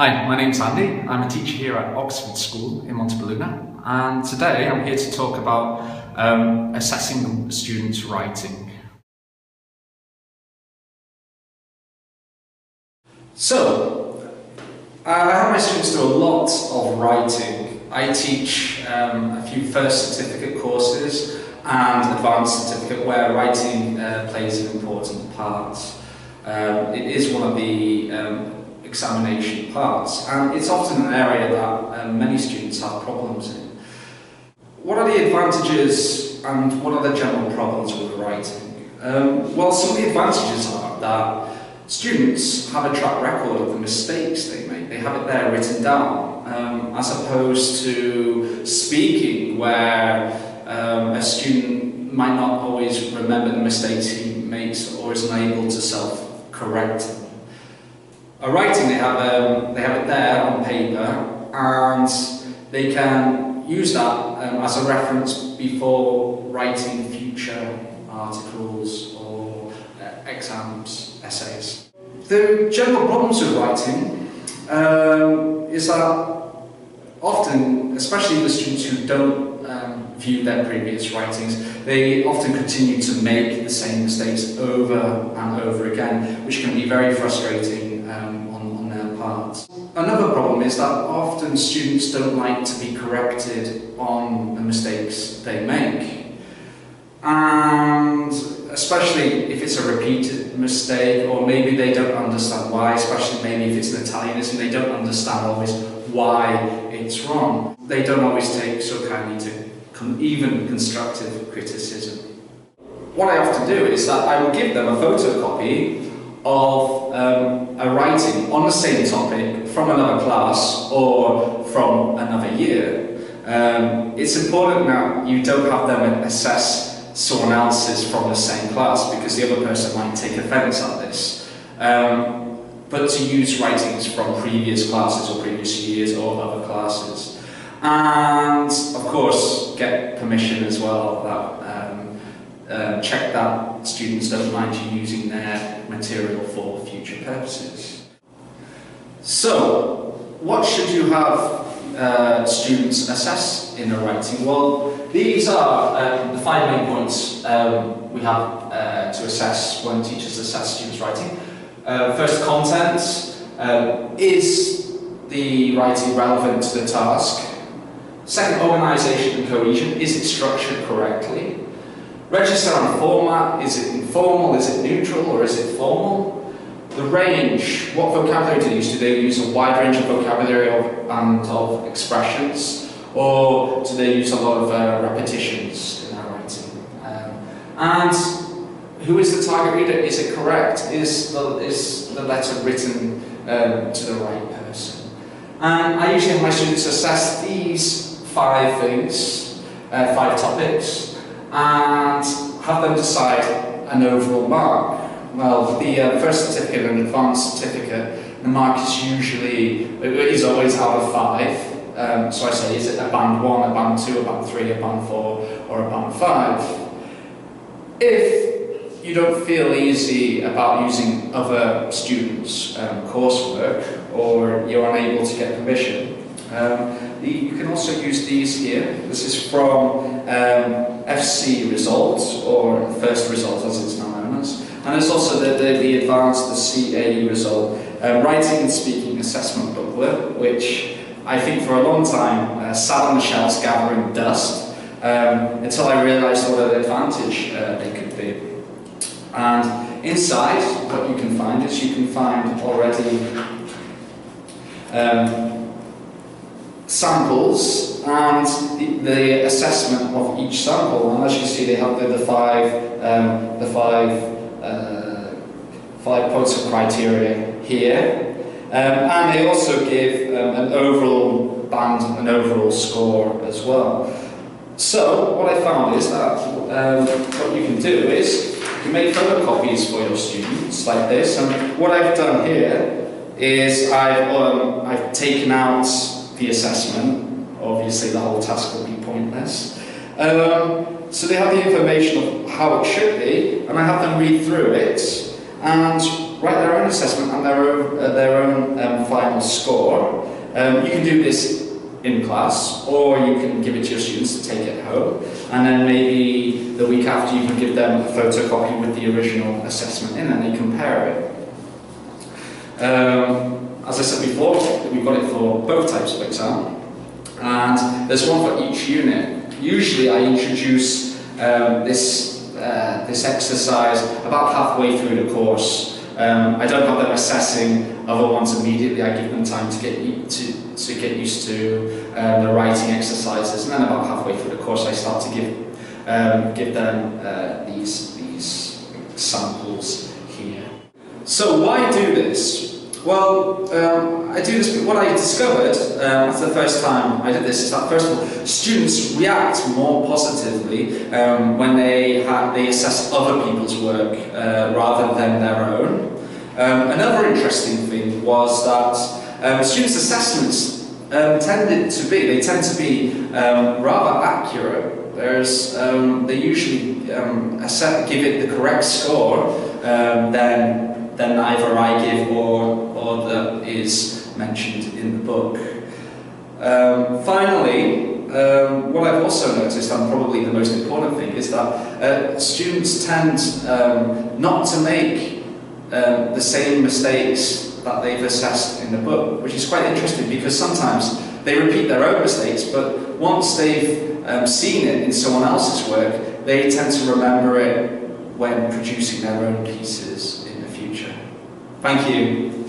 Hi, my name's Andy. I'm a teacher here at Oxford School in Montebelluna, and today I'm here to talk about assessing students' writing. So, I have my students do a lot of writing. I teach a few first certificate courses and advanced certificate where writing plays an important part. It is one of the examination parts, and it's often an area that many students have problems in. What are the advantages and what are the general problems with writing? Well, some of the advantages are that students have a track record of the mistakes they make. They have it there written down, as opposed to speaking where a student might not always remember the mistakes he makes or is unable to self-correct them. Writing, they have it there on paper, and they can use that as a reference before writing future articles or exams, essays. The general problems with writing is that often, especially the students who don't view their previous writings, they often continue to make the same mistakes over and over again, which can be very frustrating on their part. Another problem is that often students don't like to be corrected on the mistakes they make. And especially if it's a repeated mistake, or maybe they don't understand why, especially maybe if it's an Italianism, they don't understand always why it's wrong. They don't always take so kindly to even constructive criticism. What I often do is that I will give them a photocopy of a writing on the same topic from another class or from another year. It's important that you don't have them assess someone else's from the same class, because the other person might take offence at this. But to use writings from previous classes or previous years or other classes. And of course get permission as well, that check that students don't mind you using their material for future purposes. So, what should you have students assess in their writing? Well, these are the 5 main points we have to assess when teachers assess students' writing. First, content. Is the writing relevant to the task? Second, organisation and cohesion. Is it structured correctly? Register and format. Is it informal, is it neutral, or is it formal? The range. What vocabulary do they use? Do they use a wide range of vocabulary and of expressions? Or do they use a lot of repetitions in their writing? And who is the target reader? Is it correct? Is the letter written to the right person? And I usually have my students assess these 5 things, 5 topics, and have them decide an overall mark. Well, the first certificate and advanced certificate, the mark is always out of 5. So I say, is it a band 1, a band 2, a band 3, a band 4, or a band 5? If you don't feel easy about using other students' coursework, or you're unable to get permission, you can also use these here. This is from FC results, or first result as it's now known as. And there's also the advanced, the CAE result, writing and speaking assessment booklet, which I think for a long time sat on the shelves gathering dust until I realised what an advantage they could be. And inside, what you can find is you can find already samples and the assessment of each sample. And as you see, they have the five points of criteria here, and they also give an overall band, an overall score as well. So what I found is that what you can do is you can make photocopies for your students like this. And what I've done here is I've taken out the assessment. Obviously the whole task will be pointless. So they have the information of how it should be, and I have them read through it, and write their own assessment and their own final score. You can do this in class, or you can give it to your students to take it home, and then maybe the week after you can give them a photocopy with the original assessment in and they compare it. As I said before, we've got it for both types of exam, and there's one for each unit. Usually I introduce this exercise about halfway through the course. I don't have them assessing other ones immediately. I give them time to get used to the writing exercises, and then about halfway through the course I start to give them these samples here. So why do this? Well, I do this. What I discovered after the first time I did this is that, first of all, students react more positively when they assess other people's work rather than their own. Another interesting thing was that students' assessments tend to be rather accurate. They usually give it the correct score than either I give or that is mentioned in the book. Finally, what I've also noticed, and probably the most important thing, is that students tend not to make the same mistakes that they've assessed in the book, which is quite interesting because sometimes they repeat their own mistakes, but once they've seen it in someone else's work, they tend to remember it when producing their own pieces in the future. Thank you.